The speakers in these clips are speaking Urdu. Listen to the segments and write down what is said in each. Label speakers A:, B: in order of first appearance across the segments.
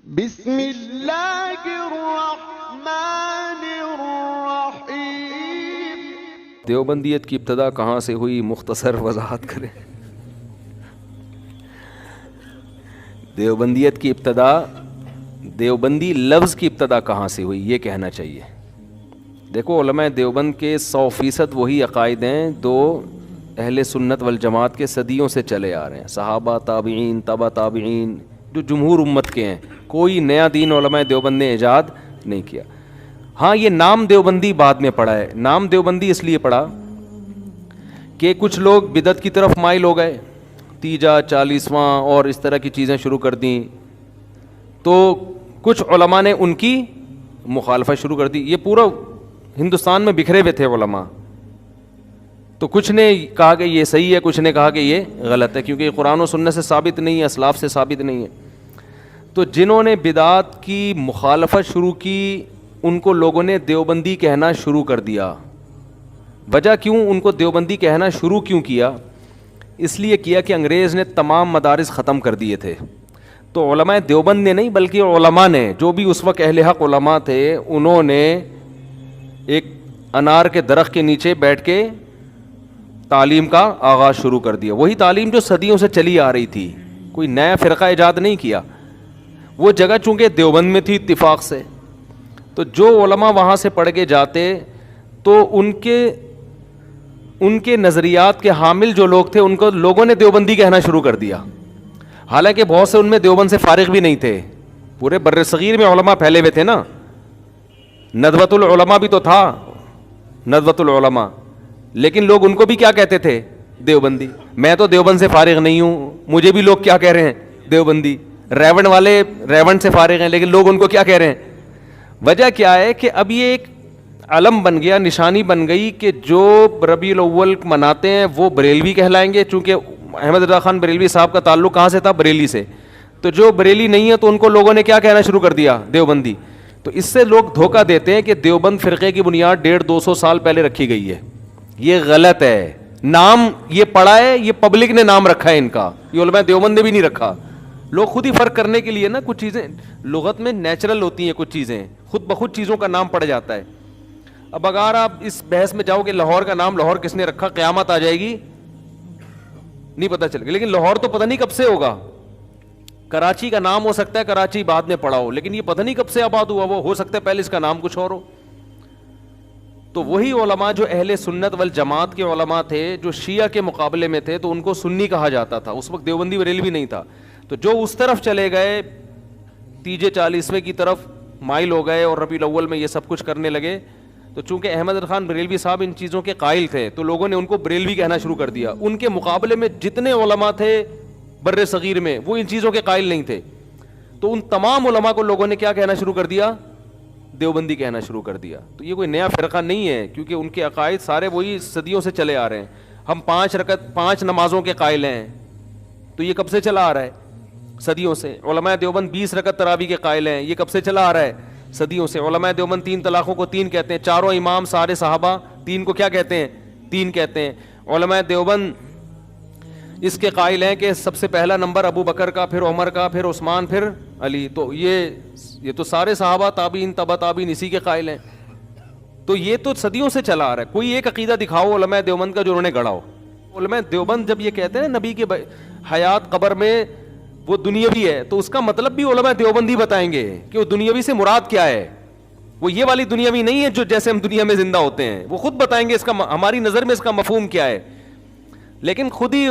A: بسم اللہ الرحمن الرحیم۔
B: دیوبندیت کی ابتدا کہاں سے ہوئی؟ مختصر وضاحت کریں۔ دیوبندیت کی ابتدا، دیوبندی لفظ کی ابتدا کہاں سے ہوئی یہ کہنا چاہیے۔ دیکھو علماء دیوبند کے 100% وہی عقائد ہیں دو اہل سنت والجماعت کے صدیوں سے چلے آ رہے ہیں، صحابہ، تابعین، تبع تابعین، جو جمہور امت کے ہیں۔ کوئی نیا دین علماء دیوبند نے ایجاد نہیں کیا۔ ہاں یہ نام دیوبندی بعد میں پڑا ہے۔ نام دیوبندی اس لیے پڑا کہ کچھ لوگ بدعت کی طرف مائل ہو گئے، تیجا، 40واں اور اس طرح کی چیزیں شروع کر دیں، تو کچھ علماء نے ان کی مخالفت شروع کر دی۔ یہ پورا ہندوستان میں بکھرے ہوئے تھے علماء، تو کچھ نے کہا کہ یہ صحیح ہے، کچھ نے کہا کہ یہ غلط ہے، کیونکہ یہ قرآن و سنت سے ثابت نہیں ہے، اسلاف سے ثابت نہیں ہے۔ تو جنہوں نے بدعات کی مخالفت شروع کی ان کو لوگوں نے دیوبندی کہنا شروع کر دیا۔ وجہ کیوں ان کو دیوبندی کہنا شروع کیوں کیا؟ اس لیے کیا کہ انگریز نے تمام مدارس ختم کر دیے تھے۔ تو علماء دیوبند نے نہیں بلکہ علماء نے، جو بھی اس وقت اہل حق علماء تھے، انہوں نے ایک انار کے درخت کے نیچے بیٹھ کے تعلیم کا آغاز شروع کر دیا۔ وہی تعلیم جو صدیوں سے چلی آ رہی تھی، کوئی نیا فرقہ ایجاد نہیں کیا۔ وہ جگہ چونکہ دیوبند میں تھی اتفاق سے، تو جو علماء وہاں سے پڑھ کے جاتے تو ان کے نظریات کے حامل جو لوگ تھے ان کو لوگوں نے دیوبندی کہنا شروع کر دیا، حالانکہ بہت سے ان میں دیوبند سے فارغ بھی نہیں تھے۔ پورے بر صغیر میں علماء پھیلے ہوئے تھے نا، ندوۃ العلماء بھی تو تھا، ندوۃ العلماء، لیکن لوگ ان کو بھی کیا کہتے تھے؟ دیوبندی۔ میں تو دیوبند سے فارغ نہیں ہوں، مجھے بھی لوگ کیا کہہ رہے ہیں؟ دیوبندی۔ ریون والے ریون سے فارغ ہیں لیکن لوگ ان کو کیا کہہ رہے ہیں؟ وجہ کیا ہے کہ اب یہ ایک علم بن گیا، نشانی بن گئی کہ جو ربیع الاول مناتے ہیں وہ بریلوی کہلائیں گے، چونکہ احمد رضا خان بریلوی صاحب کا تعلق کہاں سے تھا؟ بریلی سے۔ تو جو بریلی نہیں ہے تو ان کو لوگوں نے کیا کہنا شروع کر دیا؟ دیوبندی۔ تو اس سے لوگ دھوکہ دیتے ہیں کہ دیوبند فرقے کی بنیاد 150-200 سال پہلے رکھی گئی ہے۔ یہ غلط ہے۔ نام یہ پڑا ہے، یہ پبلک نے نام رکھا ہے ان کا، یہ علماء دیوبند نے بھی نہیں رکھا۔ لوگ خود ہی فرق کرنے کے لیے نا، کچھ چیزیں لغت میں نیچرل ہوتی ہیں، کچھ چیزیں خود بخود چیزوں کا نام پڑ جاتا ہے۔ اب اگر آپ اس بحث میں جاؤ کہ لاہور کا نام لاہور کس نے رکھا، قیامت آ جائے گی، نہیں پتہ چلے گا۔ لیکن لاہور تو پتہ نہیں کب سے ہوگا۔ کراچی کا نام ہو سکتا ہے کراچی بعد میں پڑا ہو، لیکن یہ پتہ نہیں کب سے آباد ہوا، وہ ہو سکتا ہے پہلے اس کا نام کچھ اور ہو۔ تو وہی علماء جو اہل سنت والجماعت کے علماء تھے، جو شیعہ کے مقابلے میں تھے، تو ان کو سنی کہا جاتا تھا۔ اس وقت دیوبندی بریلوی نہیں تھا۔ تو جو اس طرف چلے گئے، تیجے 40ویں کی طرف مائل ہو گئے اور ربیع الاول میں یہ سب کچھ کرنے لگے، تو چونکہ احمد رضا خان بریلوی صاحب ان چیزوں کے قائل تھے تو لوگوں نے ان کو بریلوی کہنا شروع کر دیا۔ ان کے مقابلے میں جتنے علماء تھے بر صغیر میں وہ ان چیزوں کے قائل نہیں تھے، تو ان تمام علماء کو لوگوں نے کیا کہنا شروع کر دیا؟ دیوبندی کہنا شروع کر دیا۔ تو یہ کوئی نیا فرقہ نہیں ہے، کیونکہ ان کے عقائد سارے وہی صدیوں سے چلے آ رہے ہیں۔ ہم 5 نمازوں کے قائل ہیں، تو یہ کب سے چلا آ رہا ہے؟ صدیوں سے۔ علماء دیوبند 20 رکعت تراویح کے قائل ہیں، یہ کب سے چلا آ رہا ہے؟ صدیوں سے۔ علماء دیوبند 3 طلاقوں کو 3 کہتے ہیں، چاروں امام سارے صحابہ 3 کو کیا کہتے ہیں؟ 3 کہتے ہیں۔ علماء دیوبند اس کے قائل ہیں کہ سب سے پہلا نمبر ابو بکر کا، پھر عمر کا، پھر عثمان، پھر علی۔ تو یہ تو سارے صحابہ، تابعین، تبع تابعین اسی کے قائل ہیں۔ تو یہ تو صدیوں سے چلا آ رہا ہے۔ کوئی ایک عقیدہ دکھاؤ علماء دیوبند کا جو انہوں نے گڑھا ہو۔ علماء دیوبند جب یہ کہتے ہیں نبی کے حیات قبر میں وہ دنیاوی ہے، تو اس کا مطلب بھی علماء دیوبند ہی بتائیں گے کہ وہ دنیاوی سے مراد کیا ہے۔ وہ یہ والی دنیاوی نہیں ہے جو جیسے ہم دنیا میں زندہ ہوتے ہیں، وہ خود بتائیں گے اس کا ہماری نظر میں اس کا مفہوم کیا ہے۔ لیکن خود ہی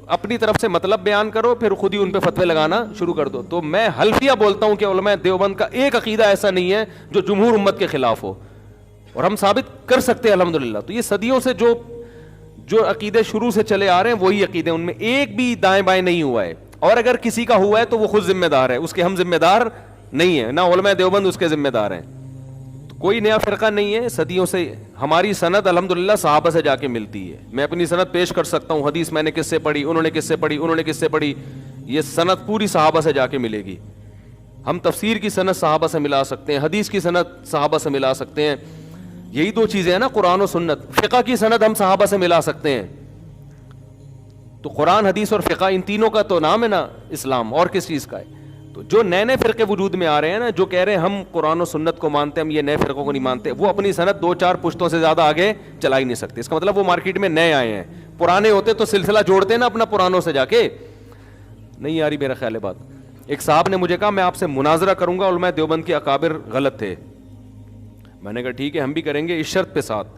B: اپنی طرف سے مطلب بیان کرو، پھر خود ہی ان پہ فتوے لگانا شروع کر دو۔ تو میں حلفیہ بولتا ہوں کہ علماء دیوبند کا ایک عقیدہ ایسا نہیں ہے جو جمہور امت کے خلاف ہو، اور ہم ثابت کر سکتے ہیں الحمدللہ۔ تو یہ صدیوں سے جو عقیدے شروع سے چلے آ رہے ہیں وہی عقیدے، ان میں ایک بھی دائیں بائیں نہیں ہوا ہے، اور اگر کسی کا ہوا ہے تو وہ خود ذمہ دار ہے، اس کے ہم ذمہ دار نہیں ہیں، نہ علماء دیوبند اس کے ذمہ دار ہیں۔ تو کوئی نیا فرقہ نہیں ہے، صدیوں سے ہماری سند الحمدللہ صحابہ سے جا کے ملتی ہے۔ میں اپنی سند پیش کر سکتا ہوں، حدیث میں نے کس سے پڑھی، انہوں نے کس سے پڑھی، انہوں نے کس سے پڑھی، یہ سند پوری صحابہ سے جا کے ملے گی۔ ہم تفسیر کی سند صحابہ سے ملا سکتے ہیں، حدیث کی سند صحابہ سے ملا سکتے ہیں، یہی 2 چیزیں ہیں نا، قرآن و سنت۔ فقہ کی سند ہم صحابہ سے ملا سکتے ہیں۔ تو قرآن، حدیث اور فقہ، ان تینوں کا تو نام ہے نا اسلام، اور کس چیز کا ہے؟ تو جو نئے نئے فرقے وجود میں آ رہے ہیں نا, جو کہہ رہے ہیں ہم قرآن و سنت کو مانتے ہیں, ہم یہ نئے فرقوں کو نہیں مانتے, وہ اپنی سند 2-4 پشتوں سے زیادہ آگے چلا ہی نہیں سکتے. اس کا مطلب وہ مارکیٹ میں نئے آئے ہیں. پرانے ہوتے تو سلسلہ جوڑتے نا اپنا پرانوں سے جا کے. نہیں آ رہی میرا خیال ہے بات. ایک صاحب نے مجھے کہا میں آپ سے مناظرہ کروں گا, علماء دیوبند کے اکابر غلط تھے. میں نے کہا ٹھیک ہے, ہم بھی کریں گے, اس شرط پہ ساتھ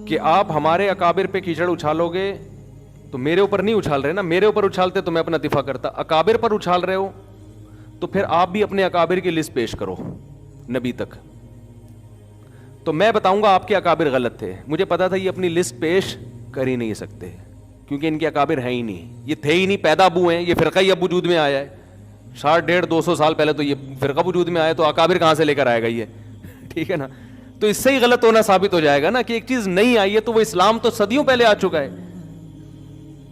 B: کہ آپ ہمارے اکابر پہ کیچڑ اچھالو گے تو میرے اوپر نہیں اچھال رہے نا, میرے اوپر اچھالتے تو میں اپنا دفاع کرتا. اکابر پر اچھال رہے ہو تو پھر آپ بھی اپنے اکابر کی لسٹ پیش کرو نبی تک, تو میں بتاؤں گا آپ کے اکابر غلط تھے. مجھے پتا تھا یہ اپنی لسٹ پیش کر ہی نہیں سکتے کیونکہ ان کے اکابر ہیں ہی نہیں, یہ تھے ہی نہیں, پیدا ابو ہیں, یہ فرقہ ہی اب وجود میں آیا ہے. 150-150-200 سال پہلے تو یہ فرقہ وجود میں آیا, تو اکابر کہاں سے لے کر آئے گا یہ, ٹھیک ہے نا. تو اس سے ہی غلط ہونا ثابت ہو جائے گا نا کہ ایک چیز نہیں آئی ہے تو وہ اسلام تو صدیوں پہلے آ چکا ہے.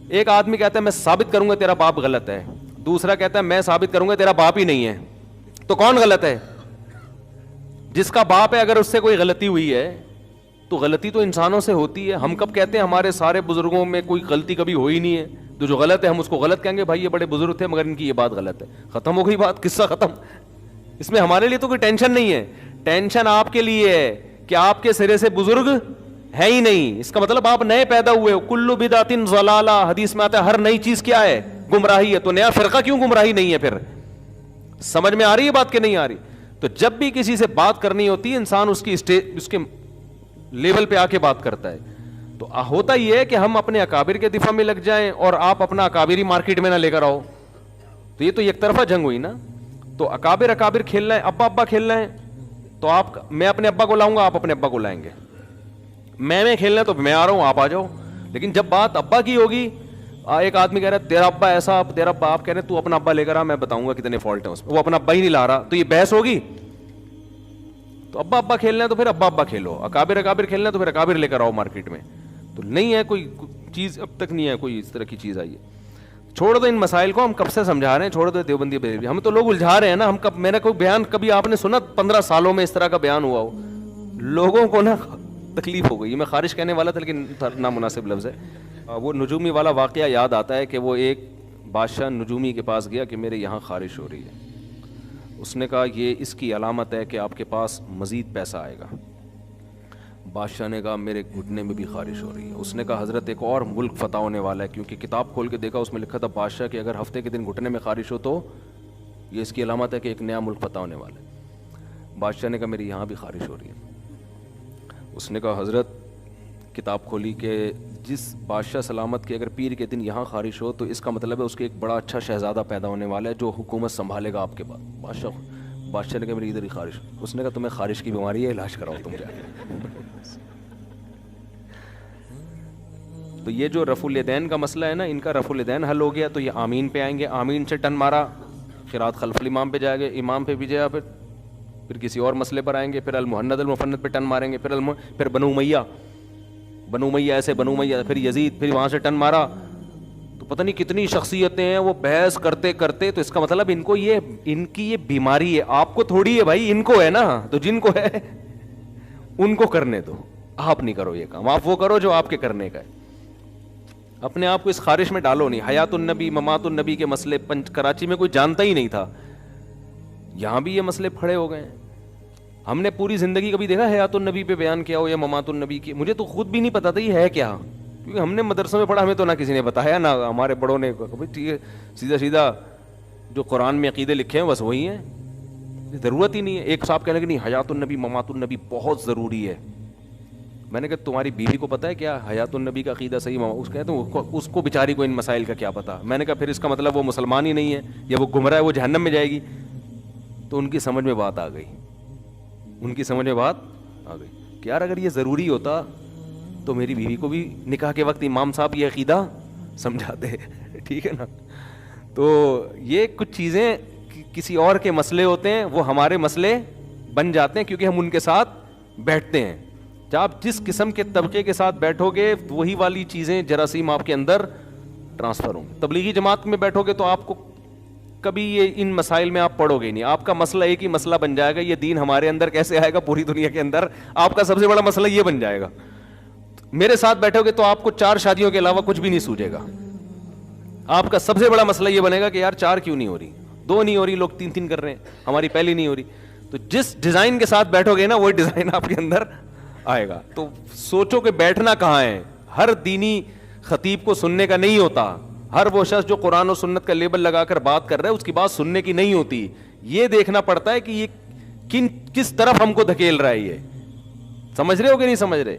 B: ایک آدمی کہتا ہے میں ثابت کروں گا تیرا باپ غلط ہے, دوسرا کہتا ہے میں ثابت کروں گا تیرا باپ ہی نہیں ہے. تو کون غلط ہے؟ جس کا باپ ہے. اگر اس سے کوئی غلطی ہوئی ہے تو غلطی تو انسانوں سے ہوتی ہے. ہم کب کہتے ہیں ہمارے سارے بزرگوں میں کوئی غلطی کبھی ہوئی نہیں ہے, تو جو غلط ہے ہم اس کو غلط کہیں گے, بھائی یہ بڑے بزرگ تھے مگر ان کی یہ بات غلط ہے, ختم ہو گئی بات, قصہ ختم. اس میں ہمارے لیے تو کوئی ٹینشن نہیں ہے. ٹینشن آپ کے لیے ہے کہ آپ کے سرے سے بزرگ ہے ہی نہیں. اس کا مطلب آپ نئے پیدا ہوئے ہو. کلو بدعۃ ضلالہ, حدیث میں آتا ہے ہر نئی چیز کیا ہے, گمراہی ہے. تو نیا فرقہ کیوں گمراہی نہیں ہے؟ پھر سمجھ میں آ رہی ہے بات کہ نہیں آ رہی؟ تو جب بھی کسی سے بات کرنی ہوتی ہے انسان اس کے لیول پہ آ کے بات کرتا ہے. تو ہوتا یہ ہے کہ ہم اپنے اکابر کے دفاع میں لگ جائیں اور آپ اپنا اکابری مارکیٹ میں نہ لے کر آؤ, تو یہ تو ایک طرفہ جنگ ہوئی نا. تو اکابر کھیلنا ہے, ابا کھیلنا ہے, تو میں اپنے ابا کو لاؤں گا, آپ اپنے ابا کو لائیں گے. میں کھیلنا ہے تو میں آ رہا ہوں, آپ آ جاؤ. لیکن جب بات ابا کی ہوگی, ایک آدمی کہہ رہا ہے تیرا ابا ایسا, تیرا ابا, آپ کہہ رہے ہیں تو اپنا ابا لے کر آ, میں بتاؤں گا کتنے فالٹ ہیں اس میں, وہ اپنا ابا ہی نہیں لا رہا, تو یہ بحث ہوگی. تو ابا کھیلنا ہے تو پھر ابا کھیلو, اکابر کھیلنا ہے تو پھر اکابر لے کر آؤ مارکیٹ میں. تو نہیں ہے کوئی چیز, اب تک نہیں ہے کوئی اس طرح کی چیز آئی ہے. چھوڑ دو ان مسائل کو, ہم کب سے سمجھا رہے ہیں, چھوڑ دو دیوبندی بریلوی, ہم تو لوگ الجھا رہے ہیں نا. میں نے کوئی بیان کبھی آپ نے سنا 15 سالوں میں اس طرح کا بیان ہوا ہو؟ لوگوں کو نا تکلیف ہو گئی. میں خارش کہنے والا تھا لیکن نامناسب لفظ ہے. وہ نجومی والا واقعہ یاد آتا ہے کہ وہ ایک بادشاہ نجومی کے پاس گیا کہ میرے یہاں خارش ہو رہی ہے. اس نے کہا یہ اس کی علامت ہے کہ آپ کے پاس مزید پیسہ آئے گا. بادشاہ نے کہا میرے گھٹنے میں بھی خارش ہو رہی ہے. اس نے کہا حضرت ایک اور ملک فتح ہونے والا ہے, کیونکہ کتاب کھول کے دیکھا اس میں لکھا تھا بادشاہ کہ اگر ہفتے کے دن گھٹنے میں خارش ہو تو یہ اس کی علامت ہے کہ ایک نیا ملک فتح ہونے والا ہے. بادشاہ نے کہا میری یہاں بھی خارش ہو رہی ہے. اس نے کہا حضرت, کتاب کھولی کہ جس بادشاہ سلامت کے اگر پیر کے دن یہاں خارش ہو تو اس کا مطلب ہے اس کے ایک بڑا اچھا شہزادہ پیدا ہونے والا ہے جو حکومت سنبھالے گا آپ کے بعد. بادشاہ نے کہا میری ادھر ہی خارش. اس نے کہا تمہیں خارش کی بیماری ہے, علاج کراؤ تم جا کے. تو یہ جو رفع الیدین کا مسئلہ ہے نا, ان کا رفع الیدین حل ہو گیا تو یہ آمین پہ آئیں گے. آمین سے ٹن مارا, قرات خلف الامام پہ جائے گا, امام پہ بھی جائے, پھر کسی اور مسئلے پر آئیں گے, پھر المحند المفند پہ ٹن ماریں گے, پھر بنو امیہ ایسے, بنو امیہ, پھر یزید, پھر وہاں سے ٹن مارا. تو پتہ نہیں کتنی شخصیتیں ہیں وہ بحث کرتے کرتے. تو اس کا مطلب ان کی یہ بیماری ہے, آپ کو تھوڑی ہے بھائی, ان کو ہے نا. تو جن کو ہے ان کو کرنے دو, آپ نہیں کرو یہ کام, آپ وہ کرو جو آپ کے کرنے کا ہے. اپنے آپ کو اس خارش میں ڈالو نہیں. حیات النبی ممات النبی کے مسئلے کراچی میں کوئی جانتا ہی نہیں تھا, یہاں بھی یہ مسئلے پھڑے ہو گئے ہیں. ہم نے پوری زندگی کبھی دیکھا حیات النبی پہ بیان کیا ہو یا ممات النبی کی؟ مجھے تو خود بھی نہیں پتا تھا یہ ہے کیا, کیونکہ ہم نے مدرسوں میں پڑھا, ہمیں تو نہ کسی نے بتایا نہ ہمارے بڑوں نے. سیدھا جو قرآن میں عقیدے لکھے ہیں بس وہی ہیں, ضرورت ہی نہیں ہے. ایک صاحب کہنے لگے نہیں حیات النبی ممات النبی بہت ضروری ہے. میں نے کہا تمہاری بیوی کو پتا ہے کیا حیات النبی کا عقیدہ صحیح؟ اس کہتے ہیں اس کو بیچاری کو ان مسائل کا کیا پتا. میں نے کہا پھر اس کا مطلب وہ مسلمان ہی نہیں ہے, یا وہ گمراہ ہے, وہ جہنم میں جائے گی. تو ان کی سمجھ میں بات آ گئی, کہ یار اگر یہ ضروری ہوتا تو میری بیوی کو بھی نکاح کے وقت امام صاحب یہ عقیدہ سمجھاتے. ٹھیک ہے نا. تو یہ کچھ چیزیں کسی اور کے مسئلے ہوتے ہیں, وہ ہمارے مسئلے بن جاتے ہیں کیونکہ ہم ان کے ساتھ بیٹھتے ہیں. جب آپ جس قسم کے طبقے کے ساتھ بیٹھو گے وہی والی چیزیں جراثیم آپ کے اندر ٹرانسفر ہوں گے. تبلیغی جماعت میں بیٹھو گے تو آپ کو کبھی یہ ان مسائل میں آپ پڑھو گے نہیں, آپ کا مسئلہ ایک ہی مسئلہ بن جائے گا, یہ دین ہمارے اندر کیسے آئے گا پوری دنیا کے اندر. آپ کا سب سے بڑا مسئلہ یہ بن جائے گا. میرے ساتھ بیٹھو گے تو آپ کو 4 شادیوں کے علاوہ کچھ بھی نہیں سوجے گا. آپ کا سب سے بڑا مسئلہ یہ بنے گا کہ یار 4 کیوں نہیں ہو رہی, دو نہیں ہو رہی, لوگ تین تین کر رہے ہیں, ہماری پہلی نہیں ہو رہی. تو جس ڈیزائن کے ساتھ بیٹھو گے نا وہی ڈیزائن آپ کے اندر آئے گا. تو سوچو کہ بیٹھنا کہاں ہے. ہر دینی خطیب کو سننے کا نہیں ہوتا. ہر وہ شخص جو قرآن و سنت کا لیبل لگا کر بات کر رہا ہے اس کی بات سننے کی نہیں ہوتی. یہ دیکھنا پڑتا ہے کہ یہ کس طرف ہم کو دھکیل رہا ہے. یہ سمجھ رہے ہو کہ نہیں سمجھ رہے؟